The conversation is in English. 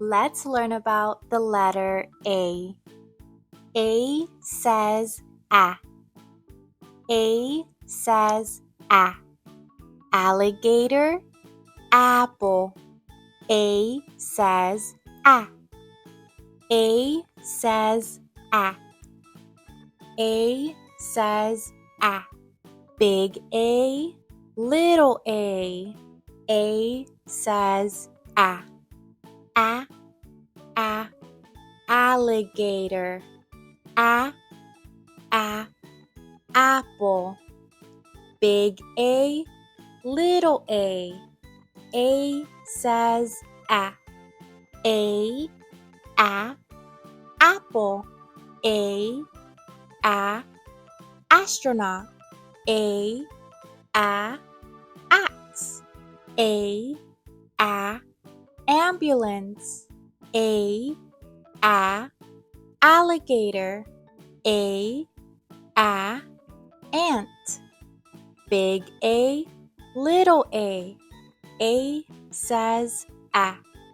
Let's learn about the letter A. A says A. A says A. Alligator, apple. A says A. A says A. A says A. Big A, little A. A says A. A, A, alligator. A, apple. Big A, little A. A says A. A, apple. A, astronaut. A, axe. A, ambulance. A, alligator. A, ant. Big A, little A. A says A.